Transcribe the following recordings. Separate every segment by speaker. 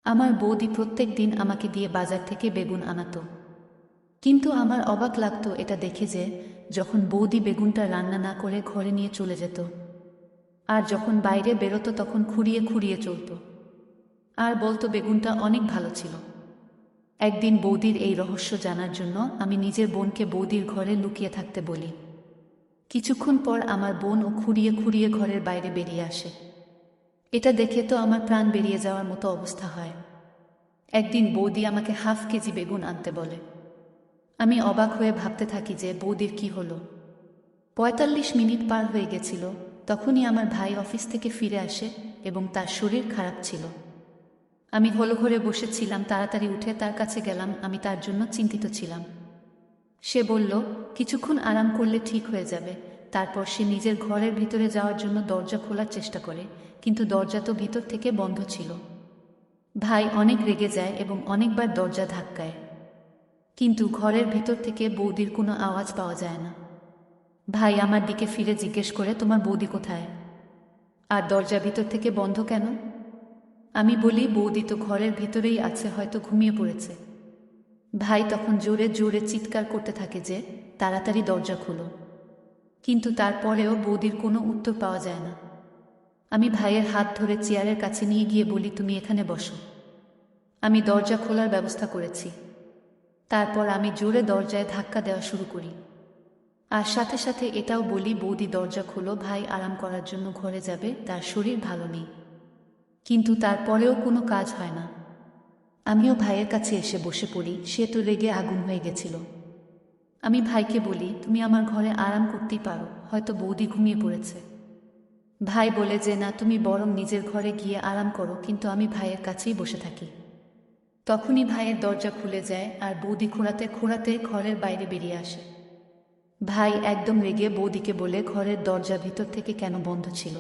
Speaker 1: আমার বৌদি প্রত্যেক দিন আমাকে দিয়ে বাজার থেকে বেগুন আনাতো। কিন্তু আমার অবাক লাগতো এটা দেখে যে যখন বৌদি বেগুনটা রান্না না করে ঘরে নিয়ে চলে যেত, আর যখন বাইরে বেরোতো তখন খুঁড়িয়ে খুঁড়িয়ে চলতো আর বলতো বেগুনটা অনেক ভালো ছিল। একদিন বৌদির এই রহস্য জানার জন্য আমি নিজের বোনকে বৌদির ঘরে লুকিয়ে থাকতে বলি। কিছুক্ষণ পর আমার বোনও খুঁড়িয়ে খুঁড়িয়ে ঘরের বাইরে বেরিয়ে আসে। এটা দেখে তো আমার প্রাণ বেরিয়ে যাওয়ার মতো অবস্থা হয়। একদিন বৌদি আমাকে হাফ কেজি বেগুন আনতে বলে। আমি অবাক হয়ে ভাবতে থাকি যে বৌদির কি হলো। ৪৫ মিনিট পার হয়ে গেছিল, তখনই আমার ভাই অফিস থেকে ফিরে আসে এবং তার শরীর খারাপ ছিল। আমি হলো ঘরে বসেছিলাম, তাড়াতাড়ি উঠে তার কাছে গেলাম। আমি তার জন্য চিন্তিত ছিলাম। সে বলল, কিছুক্ষণ আরাম করলে ঠিক হয়ে যাবে। তারপর সে নিজের ঘরের ভিতরে যাওয়ার জন্য দরজা খোলার চেষ্টা করে, কিন্তু দরজা তো ভিতর থেকে বন্ধ ছিল। ভাই অনেক রেগে যায় এবং অনেকবার দরজা ধাক্কায়, কিন্তু ঘরের ভিতর থেকে বৌদির কোনো আওয়াজ পাওয়া যায় না। ভাই আমার দিকে ফিরে জিজ্ঞেস করে, তোমার বৌদি কোথায়? আর দরজা ভিতর থেকে বন্ধ কেন? আমি বলি, বৌদি তো ঘরের ভিতরেই আছে, হয়তো ঘুমিয়ে পড়েছে। ভাই তখন জোরে জোরে চিৎকার করতে থাকে যে তাড়াতাড়ি দরজা খোলো, কিন্তু তারপরেও বৌদির কোনো উত্তর পাওয়া যায় না। আমি ভাইয়ের হাত ধরে চেয়ারের কাছে নিয়ে গিয়ে বলি, তুমি এখানে বসো, আমি দরজা খোলার ব্যবস্থা করেছি। তারপর আমি জোরে দরজায় ধাক্কা দেওয়া শুরু করি, আর সাথে সাথে এটাও বলি, বৌদি দরজা খোলো, ভাই আরাম করার জন্য ঘরে যাবে, তার শরীর ভালো নেই। কিন্তু তারপরেও কোনো কাজ হয় না। আমিও ভাইয়ের কাছে এসে বসে পড়ি। সে তো রেগে আগুন হয়ে গেছিল। আমি ভাইকে বলি, তুমি আমার ঘরে আরাম করতেই পারো, হয়তো বৌদি ঘুমিয়ে পড়েছে। ভাই বলে যে না, তুমি বরং নিজের ঘরে গিয়ে আরাম করো, কিন্তু আমি ভাইয়ের কাছেই বসে থাকি। তখনই ভাইয়ের দরজা খুলে যায় আর বৌদি খোঁড়াতে খোঁড়াতে ঘরের বাইরে বেরিয়ে আসে। ভাই একদম রেগে বৌদিকে বলে, ঘরের দরজা ভিতর থেকে কেন বন্ধ ছিল?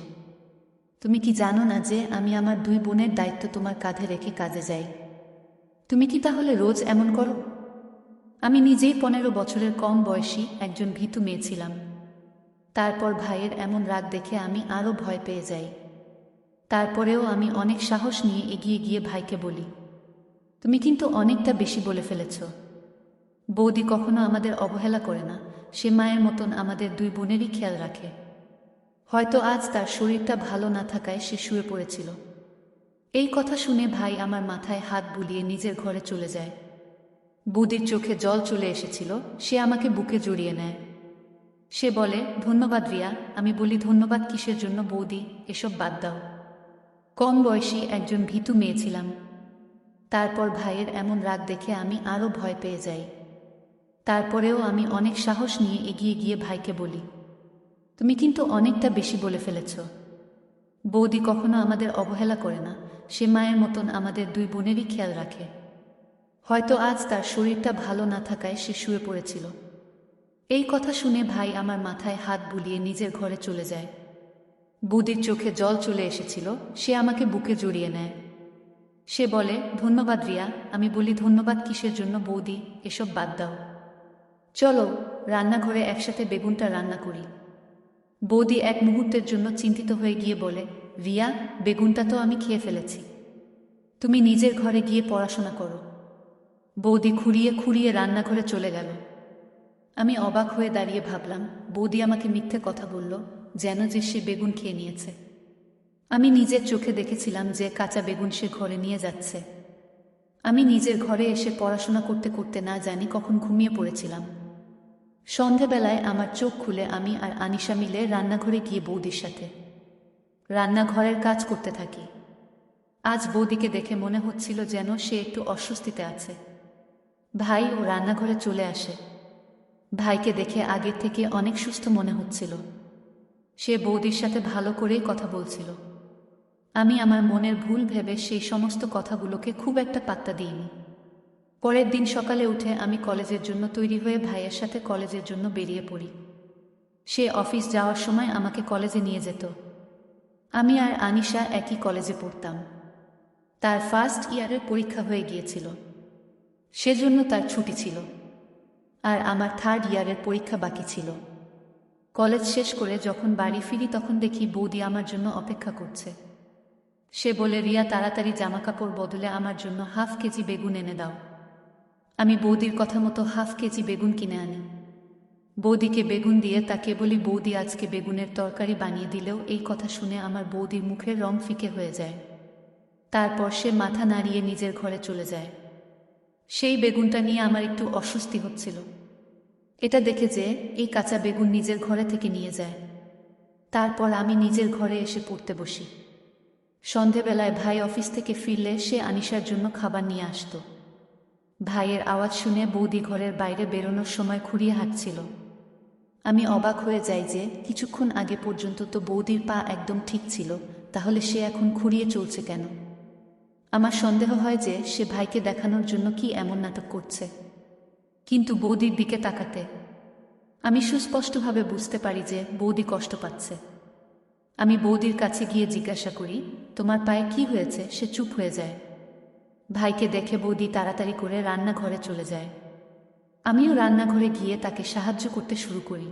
Speaker 1: তুমি কি জানো না যে আমি আমার দুই বোনের দায়িত্ব তোমার কাঁধে রেখে কাজে যাই? তুমি কি তাহলে রোজ এমন করো? আমি নিজেই ১৫ বছরের কম বয়সী একজন ভীতু মেয়ে ছিলাম। তারপর ভাইয়ের এমন রাগ দেখে আমি আরও ভয় পেয়ে যাই। তারপরেও আমি অনেক সাহস নিয়ে এগিয়ে গিয়ে ভাইকে বলি, তুমি কিন্তু অনেকটা বেশি বলে ফেলেছ। বৌদি কখনো আমাদের অবহেলা করে না, সে মায়ের মতন আমাদের দুই বোনেরই খেয়াল রাখে। হয়তো আজ তার শরীরটা ভালো না থাকায় সে শুয়ে পড়েছিল। এই কথা শুনে ভাই আমার মাথায় হাত বুলিয়ে নিজের ঘরে চলে যায়। বৌদির চোখে জল চলে এসেছিল, সে আমাকে বুকে জড়িয়ে নেয়। সে বলে, ধন্যবাদ রিয়া। আমি বলি, ধন্যবাদ কিসের জন্য বৌদি, এসব বাদ দাও। কম বয়সী একজন ভীতু মেয়ে ছিলাম। তারপর ভাইয়ের এমন রাগ দেখে আমি আরও ভয় পেয়ে যাই। তারপরেও আমি অনেক সাহস নিয়ে এগিয়ে গিয়ে ভাইকে বলি, তুমি কিন্তু অনেকটা বেশি বলে ফেলেছ। বৌদি কখনো আমাদের অবহেলা করে না, সে মায়ের মতন আমাদের দুই বোনেরই খেয়াল রাখে। হয়তো আজ তার শরীরটা ভালো না থাকায় সে শুয়ে পড়েছিল। এই কথা শুনে ভাই আমার মাথায় হাত বুলিয়ে নিজের ঘরে চলে যায়। বৌদির চোখে জল চলে এসেছিল, সে আমাকে বুকে জড়িয়ে নেয়। সে বলে, ধন্যবাদ রিয়া। আমি বলি, ধন্যবাদ কিসের জন্য বৌদি, এসব বাদ দাও। চলো রান্নাঘরে একসাথে বেগুনটা রান্না করি। বৌদি এক মুহূর্তের জন্য চিন্তিত হয়ে গিয়ে বলে, রিয়া, বেগুনটা তো আমি খেয়ে ফেলেছি, তুমি নিজের ঘরে গিয়ে পড়াশোনা করো। বৌদি খুঁড়িয়ে খুঁড়িয়ে রান্নাঘরে চলে গেল। আমি অবাক হয়ে দাঁড়িয়ে ভাবলাম, বৌদি আমাকে মিথ্যে কথা বলল, যেন যে সে বেগুন খেয়ে নিয়েছে। আমি নিজের চোখে দেখেছিলাম যে কাঁচা বেগুন সে ঘরে নিয়ে যাচ্ছে। আমি নিজের ঘরে এসে পড়াশোনা করতে করতে না জানি কখন ঘুমিয়ে পড়েছিলাম। সন্ধেবেলায় আমার চোখ খুলে আমি আর আনিশা মিলে রান্নাঘরে গিয়ে বৌদির সাথে রান্নাঘরের কাজ করতে থাকি। আজ বৌদিকে দেখে মনে হচ্ছিল যেন সে একটু অস্বস্তিতে আছে। ভাই ও রান্নাঘরে চলে আসে। ভাইকে দেখে আগের থেকে অনেক সুস্থ মনে হচ্ছিল। সে বৌদির সাথে ভালো করেই কথা বলছিল। আমি আমার মনের ভুল ভেবে সেই সমস্ত কথাগুলোকে খুব একটা পাত্তা দিইনি। পরের দিন সকালে উঠে আমি কলেজের জন্য তৈরি হয়ে ভাইয়ের সাথে কলেজের জন্য বেরিয়ে পড়ি। সে অফিস যাওয়ার সময় আমাকে কলেজে নিয়ে যেত। আমি আর আনিশা একই কলেজে পড়তাম। তার ফার্স্ট ইয়ারের পরীক্ষা হয়ে গিয়েছিল, সেজন্য তার ছুটি ছিল। আর আমার থার্ড ইয়ারের পরীক্ষা বাকি ছিল। কলেজ শেষ করে যখন বাড়ি ফিরি তখন দেখি বৌদি আমার জন্য অপেক্ষা করছে। সে বলে, রিয়া তাড়াতাড়ি জামাকাপড় বদলে আমার জন্য হাফ কেজি বেগুন এনে দাও। আমি বৌদির কথা মতো হাফ কেজি বেগুন কিনে আনি। বৌদিকে বেগুন দিয়ে তাকে বলি, বৌদি আজকে বেগুনের তরকারি বানিয়ে দিলেও। এই কথা শুনে আমার বৌদির মুখের রং ফিকে হয়ে যায়। তারপর সে মাথা নাড়িয়ে নিজের ঘরে চলে যায়। সেই বেগুনটা নিয়ে আমার একটু অস্বস্তি হচ্ছিল। এটা দেখে যে এই কাঁচা বেগুন নিজের ঘরে থেকে নিয়ে যায়। তারপর আমি নিজের ঘরে এসে পড়তে বসি। সন্ধেবেলায় ভাই অফিস থেকে ফিরলে সে আনিশার জন্য খাবার নিয়ে আসত। ভাইয়ের আওয়াজ শুনে বৌদি ঘরের বাইরে বেরোনোর সময় খুঁড়িয়ে হাঁটছিল। আমি অবাক হয়ে যাই যে কিছুক্ষণ আগে পর্যন্ত তো বৌদির পা একদম ঠিক ছিল, তাহলে সে এখন খুঁড়িয়ে চলছে কেন? আমার সন্দেহ হয় যে সে ভাইকে দেখানোর জন্য কি এমন নাটক করছে। কিন্তু বৌদির দিকে তাকাতে আমি সুস্পষ্টভাবে বুঝতে পারি যে বৌদি কষ্ট পাচ্ছে। আমি বৌদির কাছে গিয়ে জিজ্ঞাসা করি, তোমার পায়ে কি হয়েছে? সে চুপ হয়ে যায়। ভাইকে দেখে বৌদি তাড়াতাড়ি করে রান্নাঘরে চলে যায়। আমিও রান্নাঘরে গিয়ে তাকে সাহায্য করতে শুরু করি।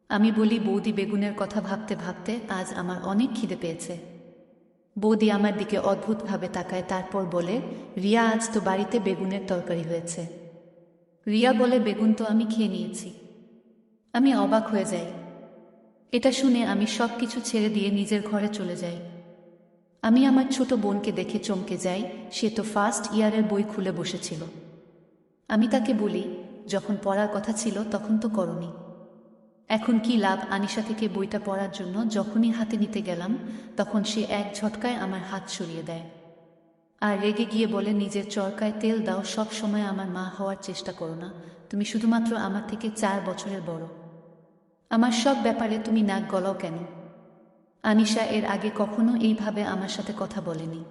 Speaker 1: আমি বলি, বৌদি বেগুনের কথা ভাবতে ভাবতে আজ আমার অনেক খিদে পেয়েছে। বৌদি আমার দিকে অদ্ভুতভাবে তাকায়, তারপর বলে, রিয়া আজ তো বাড়িতে বেগুনের তরকারি হয়েছে। রিয়া বলে, বেগুন তো আমি খেয়ে নিয়েছি। আমি অবাক হয়ে যাই। এটা শুনে আমি সব কিছু ছেড়ে দিয়ে নিজের ঘরে চলে যাই। আমি আমার ছোট বোনকে দেখে চমকে যাই। সে তো ফার্স্ট ইয়ারের বই খুলে বসেছিল। আমি তাকে বলি, যখন পড়ার কথা ছিল তখন তো করনি, এখন কি লাভ? আনিশা থেকে বইটা পড়ার জন্য যখনই হাতে নিতে গেলাম তখন সে এক ঝটকায় আমার হাত সরিয়ে দেয় আর রেগে গিয়ে বলে, নিজের চরকায় তেল দাও, সব সময় আমার মা হওয়ার চেষ্টা করো না। তুমি শুধুমাত্র আমার থেকে 4 বছরের বড়। আমার সব ব্যাপারে তুমি নাক গলাও কেন? আনিশা এর আগে কখনো এইভাবে আমার সাথে কথা বলেনি।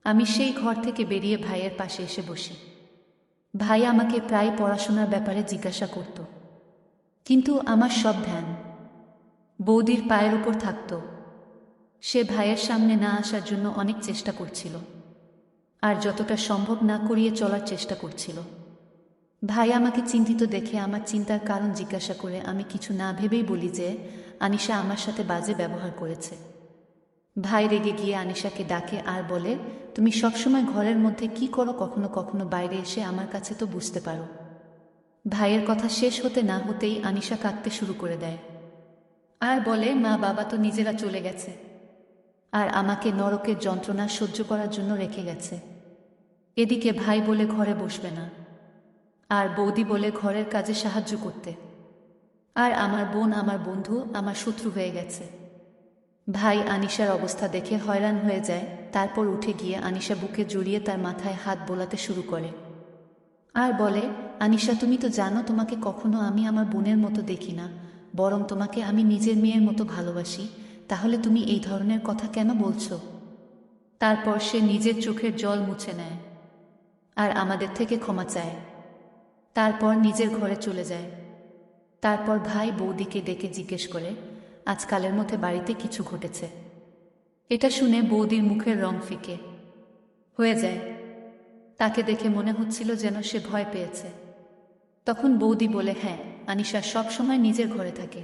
Speaker 1: আমি সেই ঘর থেকে বেরিয়ে ভাইয়ের পাশে এসে বসি। ভাই আমাকে প্রায় পড়াশোনার ব্যাপারে জিজ্ঞাসা করত, কিন্তু আমার সব ধ্যান বৌদির পায়ের উপর থাকত। সে ভাইয়ের সামনে না আসার জন্য অনেক চেষ্টা করছিল, আর যতটা সম্ভব না করিয়ে চলার চেষ্টা করছিল। ভাই আমাকে চিন্তিত দেখে আমার চিন্তার কারণ জিজ্ঞাসা করে আমি কিছু না ভেবেই বলি যে আনিশা আমার সাথে বাজে ব্যবহার করেছে। ভাই রেগে গিয়ে আনিশাকে ডাকে আর বলে, তুমি সবসময় ঘরের মধ্যে কি করো? কখনো কখনো বাইরে এসে আমার কাছে তো বুঝতে পারো। ভাইয়ের কথা শেষ হতে না হতেই আনিশা কাঁদতে শুরু করে দেয় আর বলে, মা বাবা তো নিজেরা চলে গেছে আর আমাকে নরকের যন্ত্রণা সহ্য করার জন্য রেখে গেছে। এদিকে ভাই বলে ঘরে বসবে না, আর বৌদি বলে ঘরের কাজে সাহায্য করতে, আর আমার বোন আমার বন্ধু, আমার শত্রু হয়ে গেছে। ভাই আনিশার অবস্থা দেখে হয়রান হয়ে যায়। তারপর উঠে গিয়ে আনিশা বুকে জড়িয়ে তার মাথায় হাত বোলাতে শুরু করে আর বলে, আনিশা তুমি তো জানো তোমাকে কখনো আমি আমার বোনের মতো দেখি না, বরং তোমাকে আমি নিজের মেয়ের মতো ভালোবাসি, তাহলে তুমি এই ধরনের কথা কেন বলছো? তারপর সে নিজের চোখের জল মুছে নেয় আর আমাদের থেকে ক্ষমা চায়। তারপর নিজের ঘরে চলে যায়। তারপর ভাই বৌদিকে ডেকে জিজ্ঞেস করে, আজকালের মধ্যে বাড়িতে কিছু ঘটেছে? এটা শুনে বৌদির মুখের রং ফিকে হয়ে যায়। তাকে দেখে মনে হচ্ছিল যেন সে ভয় পেয়েছে। তখন বৌদি বলে, হ্যাঁ, আনিশা সব সময় নিজের ঘরে থাকে,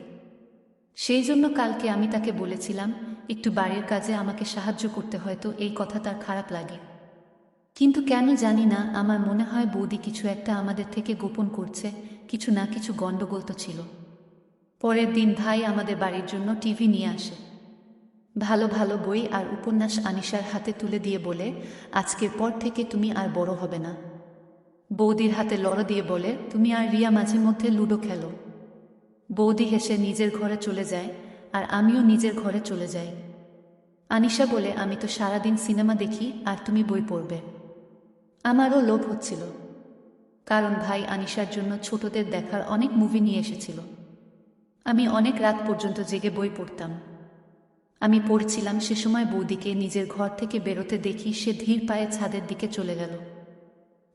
Speaker 1: সেই জন্য কালকে আমি তাকে বলেছিলাম একটু বাড়ির কাজে আমাকে সাহায্য করতে, হয়তো এই কথা তার খারাপ লাগে, কিন্তু কেন জানি না আমার মনে হয় বৌদি কিছু একটা আমাদের থেকে গোপন করছে, কিছু না কিছু গণ্ডগোল তো ছিল। পরের দিন ভাই আমাদের বাড়ির জন্য টিভি নিয়ে আসে, ভালো ভালো বই আর উপন্যাস আনিশার হাতে তুলে দিয়ে বলে, আজকের পর থেকে তুমি আর বড় হবে না। বৌদির হাতে লড়ো দিয়ে বলে, তুমি আর রিয়া মাঝে মধ্যে লুডো খেলো। বৌদি হেসে নিজের ঘরে চলে যায় আর আমিও নিজের ঘরে চলে যাই। আনিশা বলে, আমি তো সারাদিন সিনেমা দেখি আর তুমি বই পড়বে। আমারও লোভ হচ্ছিল, কারণ ভাই আনিশার জন্য ছোটদের দেখার অনেক মুভি নিয়ে এসেছিল। আমি অনেক রাত পর্যন্ত জেগে বই পড়তাম। আমি পড়ছিলাম, সে সময় বৌদিকে নিজের ঘর থেকে বেরোতে দেখি। সে ধীর পায়ে ছাদের দিকে চলে গেল।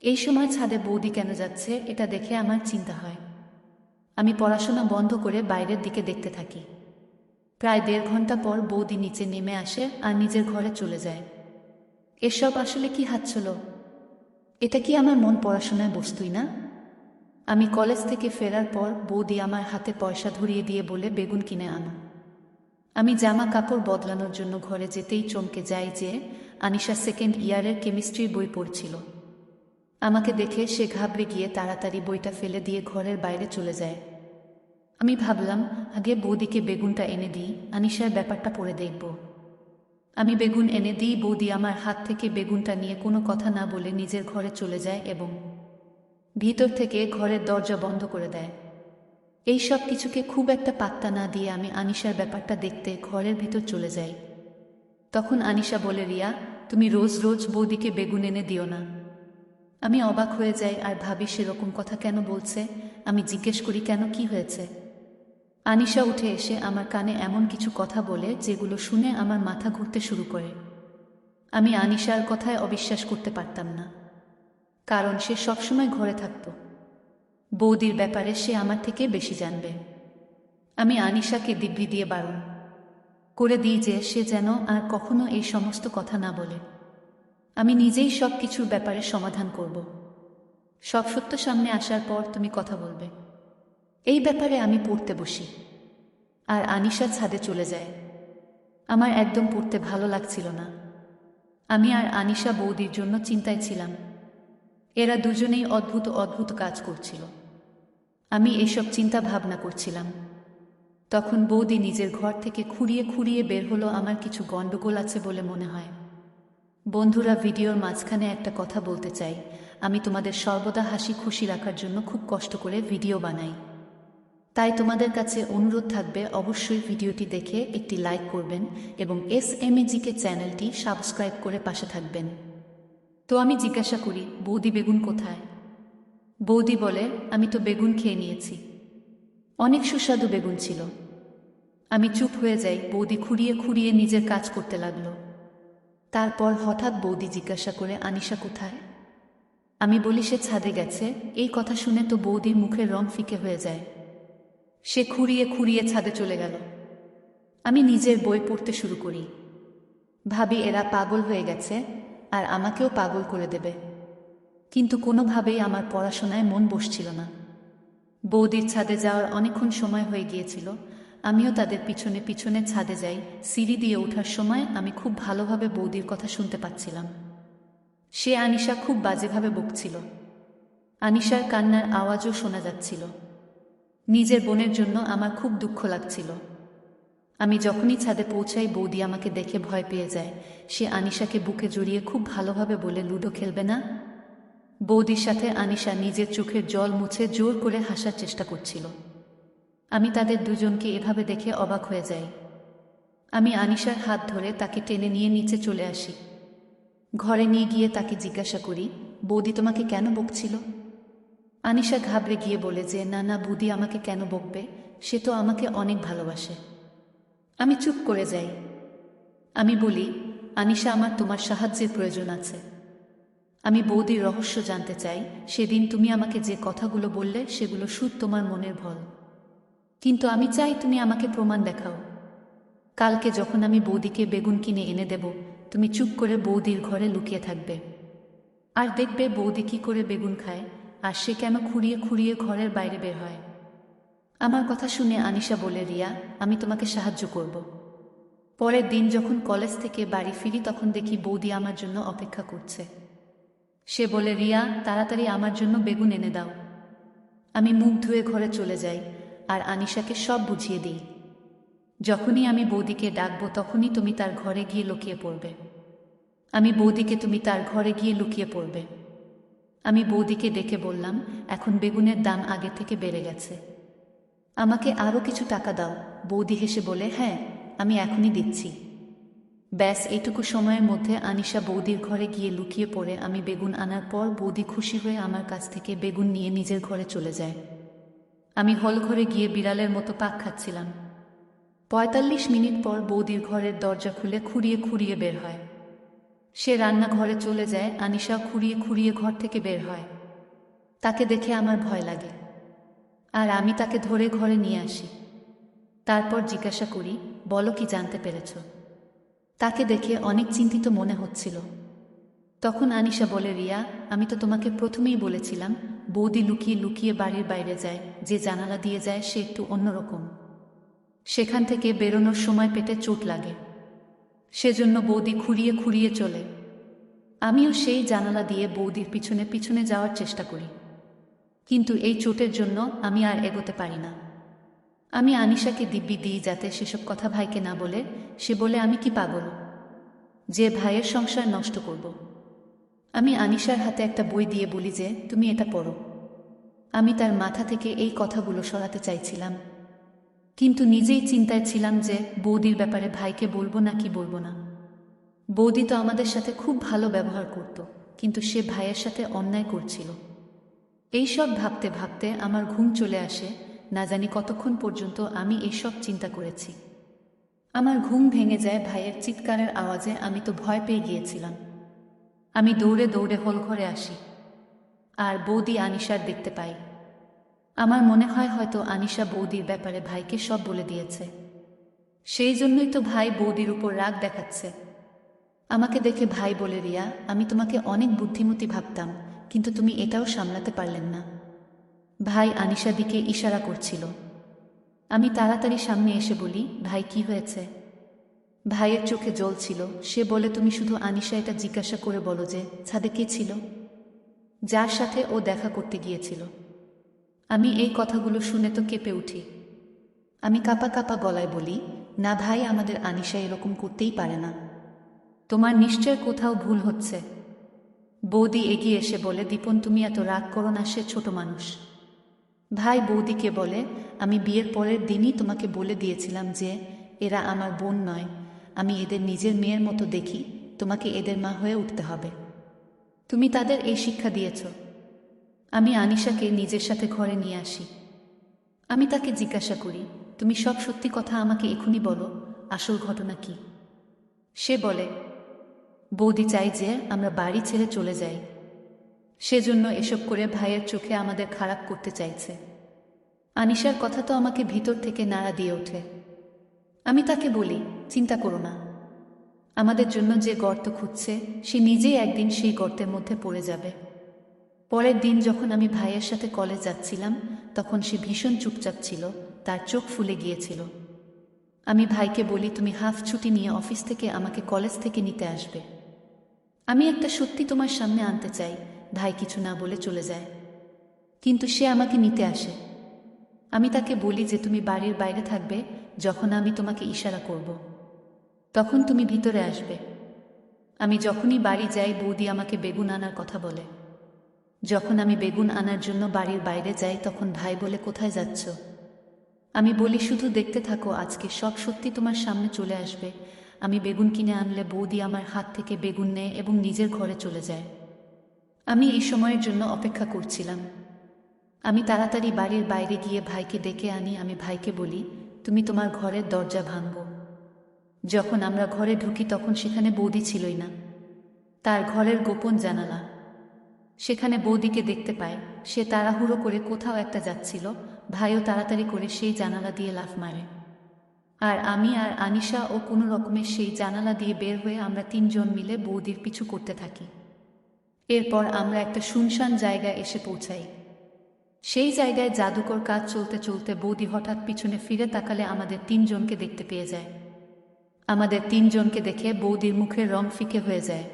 Speaker 1: এই সময় ছাদে বৌদি কেন যাচ্ছে এটা দেখে আমার চিন্তা হয়। আমি পড়াশোনা বন্ধ করে বাইরের দিকে দেখতে থাকি। প্রায় 1.5 ঘন্টা পর বৌদি নিচে নেমে আসে আর নিজের ঘরে চলে যায়। এসব আসলে কি হাতছিল? এটা কি আমার মন পড়াশোনায় বসতুই না? আমি কলেজ থেকে ফেরার পর বৌদি আমার হাতে পয়সা ধরিয়ে দিয়ে বলে, বেগুন কিনে আনো। আমি জামা কাপড় বদলানোর জন্য ঘরে যেতেই চমকে যাই যে আনিশা সেকেন্ড ইয়ারের কেমিস্ট্রির বই পড়ছিল। আমাকে দেখে সে ঘাবড়ে গিয়ে তাড়াতাড়ি বইটা ফেলে দিয়ে ঘরের বাইরে চলে যায়। আমি ভাবলাম আগে বৌদিকে বেগুনটা এনে দিই, আনিশার ব্যাপারটা পড়ে দেখব। আমি বেগুন এনে দিই, বৌদি আমার হাত থেকে বেগুনটা নিয়ে কোনো কথা না বলে নিজের ঘরে চলে যায় এবং ভিতর থেকে ঘরের দরজা বন্ধ করে দেয়। এই সব কিছুকে খুব একটা পাত্তা না দিয়ে আমি আনিশার ব্যাপারটা দেখতে ঘরের ভিতর চলে যাই। তখন আনিশা বলে, রিয়া, তুমি রোজ রোজ বৌদিকে বেগুন এনে দিও না। আমি অবাক হয়ে যাই আর ভাবি সেরকম কথা কেন বলছে। আমি জিজ্ঞেস করি, কেন, কি হয়েছে? আনিশা উঠে এসে আমার কানে এমন কিছু কথা বলে যেগুলো শুনে আমার মাথা ঘুরতে শুরু করে। আমি আনিশার কথায় অবিশ্বাস করতে পারতাম না, কারণ সে সবসময় ঘরে থাকত। বৌদির ব্যাপারে সে আমার থেকে বেশি জানবে। আমি আনিশাকে দিব্যি দিয়ে বারণ করে দিই যে সে যেন আর কখনো এই সমস্ত কথা না বলে। আমি নিজেই সব কিছুর ব্যাপারে সমাধান করব। সব সত্য সামনে আসার পর তুমি কথা বলবে। এই ব্যাপারে আমি পড়তে বসি আর আনিশা ছাদে চলে যায়। আমার একদম পড়তে ভালো লাগছিল না। আমি আর আনিশা বৌদির জন্য চিন্তায় ছিলাম। এরা দুজনেই অদ্ভুত অদ্ভুত কাজ করছিল। আমি এসব চিন্তা ভাবনা করছিলাম। তখন বৌদি নিজের ঘর থেকে খুঁড়িয়ে খুঁড়িয়ে বের হলো। আমার কিছু গণ্ডগোল আছে বলে মনে হয়। বন্ধুরা, ভিডিওর মাঝখানে একটা কথা বলতে চাই। আমি তোমাদের সর্বদা হাসি খুশি রাখার জন্য খুব কষ্ট করে ভিডিও বানাই। তাই তোমাদের কাছে অনুরোধ থাকবে, অবশ্যই ভিডিওটি দেখে একটি লাইক করবেন এবং SMAGK চ্যানেলটি সাবস্ক্রাইব করে পাশে থাকবেন। তো আমি জিজ্ঞাসা করি, বৌদি বেগুন কোথায়? বৌদি বলে, আমি তো বেগুন খেয়ে নিয়েছি। অনেক সুস্বাদু বেগুন ছিল। আমি চুপ হয়ে যাই। বৌদি খুঁড়িয়ে খুঁড়িয়ে নিজের কাজ করতে লাগলো। তারপর হঠাৎ বৌদি জিজ্ঞাসা করে, আনিশা কোথায়? আমি বলি, সে ছাদে গেছে। এই কথা শুনে তো বৌদির মুখের রং ফিকে হয়ে যায়। সে খুঁড়িয়ে খুঁড়িয়ে ছাদে চলে গেল। আমি নিজের বই পড়তে শুরু করি। ভাবি এরা পাগল হয়ে গেছে আর আমাকেও পাগল করে দেবে। কিন্তু কোনোভাবেই আমার পড়াশোনায় মন বসছিল না। বৌদির ছাদে যাওয়ার অনেকক্ষণ সময় হয়ে গিয়েছিল। আমিও তাদের পিছনে পিছনে ছাদে যাই। সিঁড়ি দিয়ে ওঠার সময় আমি খুব ভালোভাবে বৌদির কথা শুনতে পাচ্ছিলাম। সে আনিশা খুব বাজেভাবে বকছিল। আনিশার কান্নার আওয়াজও শোনা যাচ্ছিল। নিজের বোনের জন্য আমার খুব দুঃখ লাগছিল। আমি যখনই ছাদে পৌঁছাই, বৌদি আমাকে দেখে ভয় পেয়ে যায়। সে আনিশাকে বুকে জড়িয়ে খুব ভালোভাবে বলে, লুডো খেলবে না? বৌদির সাথে আনিশা নিজের চোখের জল মুছে জোর করে হাসার চেষ্টা করছিল। আমি তাদের দুজনকে এভাবে দেখে অবাক হয়ে যাই। আমি আনিশার হাত ধরে তাকে টেনে নিয়ে নিচে চলে আসি। ঘরে নিয়ে গিয়ে তাকে জিজ্ঞাসা করি, বৌদি তোমাকে কেন বকছিল? আনিশা ঘাবড়ে গিয়ে বলে যে, না না, বৌদি আমাকে কেন বকবে? সে তো আমাকে অনেক ভালোবাসে। আমি চুপ করে যাই। আমি বলি, আনিশা, আমার তোমার সাহায্যের প্রয়োজন আছে। আমি বৌদির রহস্য জানতে চাই। সেদিন তুমি আমাকে যে কথাগুলো বললে সেগুলো শুধু তোমার মনের ভুল, কিন্তু আমি চাই তুমি আমাকে প্রমাণ দেখাও। কালকে যখন আমি বৌদিকে বেগুন কিনে এনে দেব, তুমি চুপ করে বৌদির ঘরে লুকিয়ে থাকবে আর দেখবে বৌদি কি করে বেগুন খায় আর সে কেন খুঁড়িয়ে খুঁড়িয়ে ঘরের বাইরে বের হয়। আমার কথা শুনে আনিশা বলে, রিয়া, আমি তোমাকে সাহায্য করব। পরের দিন যখন কলেজ থেকে বাড়ি ফিরি তখন দেখি বৌদি আমার জন্য অপেক্ষা করছে। সে বলে, রিয়া, তাড়াতাড়ি আমার জন্য বেগুন এনে দাও। আমি মুখ ধুয়ে ঘরে চলে যাই আর আনিশাকে সব বুঝিয়ে দিই। যখনই আমি বৌদিকে ডাকবো তখনই তুমি তার ঘরে গিয়ে লুকিয়ে পড়বে। আমি বৌদিকে তুমি তার ঘরে গিয়ে লুকিয়ে পড়বে। আমি বৌদিকে ডেকে বললাম, এখন বেগুনের দাম আগে থেকে বেড়ে গেছে, আমাকে আরও কিছু টাকা দাও। বৌদি হেসে বলে, হ্যাঁ, আমি এখনই দিচ্ছি। ব্যাস এইটুকু সময়ের মধ্যে আনিশা বৌদির ঘরে গিয়ে লুকিয়ে পড়ে। আমি বেগুন আনার পর বৌদি খুশি হয়ে আমার কাছ থেকে বেগুন নিয়ে নিজের ঘরে চলে যায়। আমি হল ঘরে গিয়ে বিড়ালের মতো পাক খাচ্ছিলাম। ৪৫ মিনিট পর বৌদির ঘরের দরজা খুলে খুঁড়িয়ে খুঁড়িয়ে বের হয়। সে রান্নাঘরে চলে যায়। আনিশা খুঁড়িয়ে খুঁড়িয়ে ঘর থেকে বের হয়। তাকে দেখে আমার ভয় লাগে আর আমি তাকে ধরে ঘরে নিয়ে আসি। তারপর জিজ্ঞাসা করি, বলো, কি জানতে পেরেছ? তাকে দেখে অনেক চিন্তিত মনে হচ্ছিল। তখন আনিশা বলে, রিয়া, আমি তো তোমাকে প্রথমেই বলেছিলাম বৌদি লুকিয়ে লুকিয়ে বাড়ির বাইরে যায়। যে জানালা দিয়ে যায় সে একটু অন্যরকম। সেখান থেকে বেরোনোর সময় পেটে চোট লাগে, সেজন্য বৌদি খুঁড়িয়ে খুঁড়িয়ে চলে। আমিও সেই জানালা দিয়ে বৌদির পিছনে পিছনে যাওয়ার চেষ্টা করি, কিন্তু এই চোটের জন্য আমি আর এগোতে পারি না। আমি আনিশাকে দিব্যি দিই যাতে সেসব কথা ভাইকে না বলে। সে বলে আমি কি পাগল যে ভাইয়ের সংসার নষ্ট করব। আমি আনিশার হাতে একটা বই দিয়ে বলি যে তুমি এটা পড়ো। আমি তার মাথা থেকে এই কথাগুলো সরাতে চাইছিলাম, কিন্তু নিজেই চিন্তায় ছিলাম যে বৌদির ব্যাপারে ভাইকে বলবো না কি বলবো না। বৌদি তো আমাদের সাথে খুব ভালো ব্যবহার করত, কিন্তু সে ভাইয়ের সাথে অন্যায় করছিল। এইসব ভাবতে ভাবতে আমার ঘুম চলে আসে। না জানি কতক্ষণ পর্যন্ত আমি এইসব চিন্তা করেছি। আমার ঘুম ভেঙে যায় ভাইয়ের চিৎকারের আওয়াজে। আমি তো ভয় পেয়ে গিয়েছিলাম। আমি দৌড়ে দৌড়ে হলঘরে আসি আর বৌদি আনিশার দেখতে পাই। আমার মনে হয় হয়তো আনিশা বৌদির ব্যাপারে ভাইকে সব বলে দিয়েছে, সেই জন্যই তো ভাই বৌদির উপর রাগ দেখাচ্ছে। আমাকে দেখে ভাই বলে, রিয়া, আমি তোমাকে অনেক বুদ্ধিমতী ভাবতাম, কিন্তু তুমি এটাও সামলাতে পারলেন না। ভাই আনিশার দিকে ইশারা করছিল। আমি তাড়াতাড়ি সামনে এসে বলি, ভাই কি হয়েছে? ভাইয়ের চোখে জল ছিল। সে বলে, তুমি শুধু আনিশা এটা জিজ্ঞাসা করে বলো যে ছাদে কে ছিল, যার সাথে ও দেখা করতে গিয়েছিল। আমি এই কথাগুলো শুনে তো কেঁপে উঠি। আমি কাঁপা কাঁপা গলায় বলি, না ভাই, আমাদের আনিশা এরকম করতেই পারে না, তোমার নিশ্চয় কোথাও ভুল হচ্ছে। বৌদি এগিয়ে এসে বলে, দীপন তুমি এত রাগ করো না, সে ছোট মানুষ। ভাই বৌদিকে বলে, আমি বিয়ের পরের দিনই তোমাকে বলে দিয়েছিলাম যে এরা আমার বোন নয়, আমি এদের নিজের মেয়ের মতো দেখি, তোমাকে এদের মা হয়ে উঠতে হবে। তুমি তাদের এই শিক্ষা দিয়েছ। আমি আনিশাকে নিজের সাথে ঘরে নিয়ে আসি। আমি তাকে জিজ্ঞাসা করি, তুমি সব সত্যি কথা আমাকে এখনই বলো, আসল ঘটনা কি? সে বলে, বৌদি চাই যে আমরা বাড়ি ছেড়ে চলে যাই, সেজন্য এসব করে ভাইয়ের চোখে আমাদের খারাপ করতে চাইছে। আনিশার কথা তো আমাকে ভিতর থেকে নাড়া দিয়ে ওঠে। আমি তাকে বলি, চিন্তা করো না, আমাদের জন্য যে গর্ত খুঁজছে সে নিজেই একদিন সেই গর্তের মধ্যে পড়ে যাবে। পরের দিন যখন আমি ভাইয়ের সাথে কলেজ যাচ্ছিলাম, তখন সে ভীষণ চুপচাপ ছিল, তার চোখ ফুলে গিয়েছিল। আমি ভাইকে বলি, তুমি হাফ ছুটি নিয়ে অফিস থেকে আমাকে কলেজ থেকে নিতে আসবে, আমি একটা সত্যি তোমার সামনে আনতে চাই। ভাই কিছু না বলে চলে যায়, কিন্তু সে আমাকে নিতে আসে। আমি তাকে বলি যে তুমি বাড়ির বাইরে থাকবে, যখন আমি তোমাকে ইশারা করব তখন তুমি ভিতরে আসবে। আমি যখনই বাড়ি যাই বৌদি আমাকে বেগুন আনার কথা বলে। যখন আমি বেগুন আনার জন্য বাড়ির বাইরে যাই তখন ভাই বলে, কোথায় যাচ্ছ? আমি বলি, শুধু দেখতে থাকো, আজকে সব সত্যি তোমার সামনে চলে আসবে। আমি বেগুন কিনে আনলে বৌদি আমার হাত থেকে বেগুন নেয় এবং নিজের ঘরে চলে যায়। আমি এই সময়ের জন্য অপেক্ষা করছিলাম। আমি তাড়াতাড়ি বাড়ির বাইরে গিয়ে ভাইকে ডেকে আনি। আমি ভাইকে বলি, তুমি তোমার ঘরের দরজা ভাঙো। যখন আমরা ঘরে ঢুকি তখন সেখানে বৌদি ছিলই না। তার ঘরের গোপন জানালা, সেখানে বৌদিকে দেখতে পায়। সে তাড়াহুড়ো করে কোথাও একটা যাচ্ছিল। ভাইও তাড়াতাড়ি করে সেই জানালা দিয়ে লাফ মারে, আর আমি আর আনিশা ও কোনো রকমের সেই জানালা দিয়ে বের হয়ে আমরা তিনজন মিলে বৌদির পিছু করতে থাকি। এরপর আমরা একটা শুনশান জায়গায় এসে পৌঁছাই। সেই জায়গায় জাদুকর কাজ চলতে চলতে বৌদি হঠাৎ পিছনে ফিরে তাকালে আমাদের তিনজনকে দেখতে পেয়ে যায়। আমাদের তিনজনকে দেখে বৌদির মুখের রং ফিকে হয়ে যায়।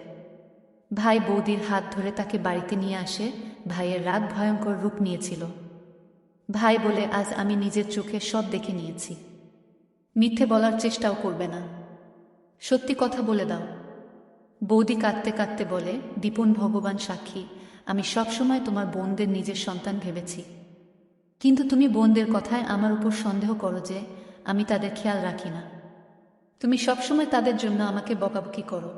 Speaker 1: ভাই বৌদির হাত ধরে তাকে বাড়িতে নিয়ে আসে। ভাইয়ের রাগ ভয়ঙ্কর রূপ নিয়েছিল। ভাই বলে, আজ আমি নিজের চোখে সব দেখে নিয়েছি, মিথ্যে বলার চেষ্টাও করবে না, সত্যি কথা বলে দাও। বৌদি কাঁদতে কাঁদতে বলে, দীপন ভগবান সাক্ষী, আমি সবসময় তোমার বোনদের নিজের সন্তান ভেবেছি, কিন্তু তুমি বোনদের কথায় আমার উপর সন্দেহ করো যে আমি তাদের খেয়াল রাখি না। তুমি সবসময় তাদের জন্য আমাকে বকাবকি করো।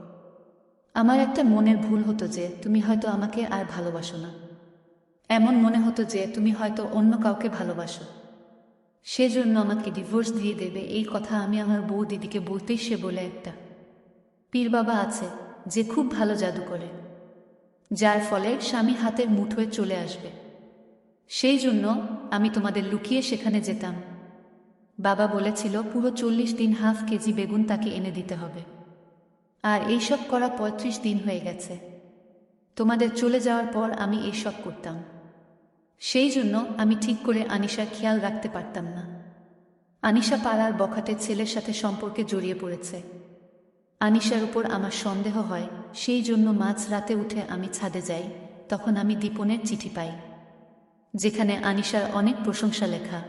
Speaker 1: আমার একটা মনের ভুল হতো যে তুমি হয়তো আমাকে আর ভালোবাসো না, এমন মনে হতো যে তুমি হয়তো অন্য কাউকে ভালোবাসো, সেজন্য আমাকে ডিভোর্স দিয়ে দেবে। এই কথা আমি আমার বউ দিদিকে বলতেই সে বলে, একটা পীর বাবা আছে যে খুব ভালো জাদু করে, যার ফলে স্বামী হাতের মুঠোয় চলে আসবে, সেই জন্য আমি তোমাদের লুকিয়ে সেখানে যেতাম। বাবা বলেছিল পুরো 40 দিন হাফ কেজি বেগুন তাকে এনে দিতে হবে, আর এইসব করা 35 দিন হয়ে গেছে। তোমাদের চলে যাওয়ার পর আমি এইসব করতাম, সেই জন্য আমি ঠিক করে আনিশার খেয়াল রাখতে পারতাম না। আনিশা পাড়ার বখাটে ছেলের সাথে সম্পর্কে জড়িয়ে পড়েছে। আনিশার উপর আমার সন্দেহ হয়, সেই জন্য মাঝ রাতে উঠে আমি ছাদে যাই। তখন আমি দীপনের চিঠি পাই, যেখানে আনিশার অনেক প্রশংসা লেখা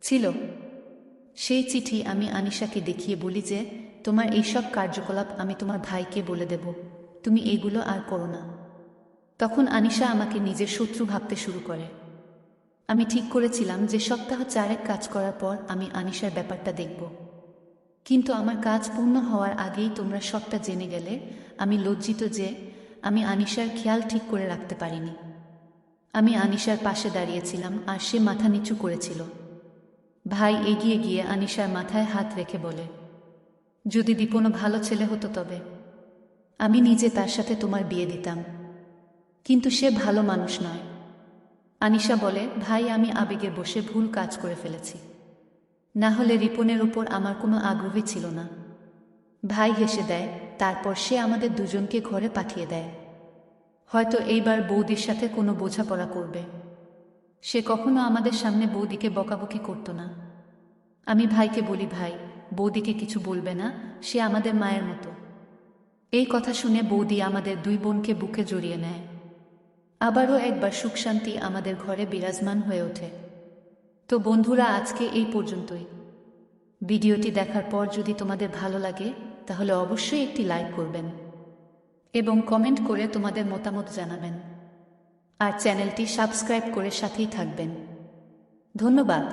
Speaker 1: ছিল। সেই চিঠি আমি আনিশাকে দেখিয়ে বলি যে, তোমার এইসব কার্যকলাপ আমি তোমার ভাইকে বলে দেব, তুমি এইগুলো আর করো না। তখন আনিশা আমাকে নিজের শত্রু ভাবতে শুরু করে। আমি ঠিক করেছিলাম যে সপ্তাহ 4 কাজ করার পর আমি আনিশার ব্যাপারটা দেখব, কিন্তু আমার কাজ পূর্ণ হওয়ার আগেই তোমরা সবটা জেনে গেলে। আমি লজ্জিত যে আমি আনিশার খেয়াল ঠিক করে রাখতে পারিনি। আমি আনিশার পাশে দাঁড়িয়েছিলাম আর সে মাথা নিচু করেছিল। ভাই এগিয়ে গিয়ে আনিশার মাথায় হাত রেখে বলে, যদি দীপনও ভালো ছেলে হতো তবে আমি নিজে তার সাথে তোমার বিয়ে দিতাম, কিন্তু সে ভালো মানুষ নয়। আনিশা বলে, ভাই আমি আবেগে বসে ভুল কাজ করে ফেলেছি, না হলে রিপনের উপর আমার কোনো আগ্রহই ছিল না। ভাই হেসে দেয়, তারপর সে আমাদের দুজনকে ঘরে পাঠিয়ে দেয়। হয়তো এইবার বৌদির সাথে কোনো বোঝাপড়া করবে। সে কখনো আমাদের সামনে বৌদিকে বকাবকি করত না। আমি ভাইকে বলি, ভাই বৌদিকে কিছু বলবে না, সে আমাদের মায়ের মতো। এই কথা শুনে বৌদি আমাদের দুই বোনকে বুকে জড়িয়ে নেয়। আবারও একবার সুখ শান্তি আমাদের ঘরে বিরাজমান হয়ে ওঠে। তো বন্ধুরা, আজকে এই পর্যন্তই। ভিডিওটি দেখার পর যদি তোমাদের ভালো লাগে তাহলে অবশ্যই একটি লাইক করবেন এবং কমেন্ট করে তোমাদের মতামত জানাবেন, আর চ্যানেলটি সাবস্ক্রাইব করে সাথেই থাকবেন। ধন্যবাদ।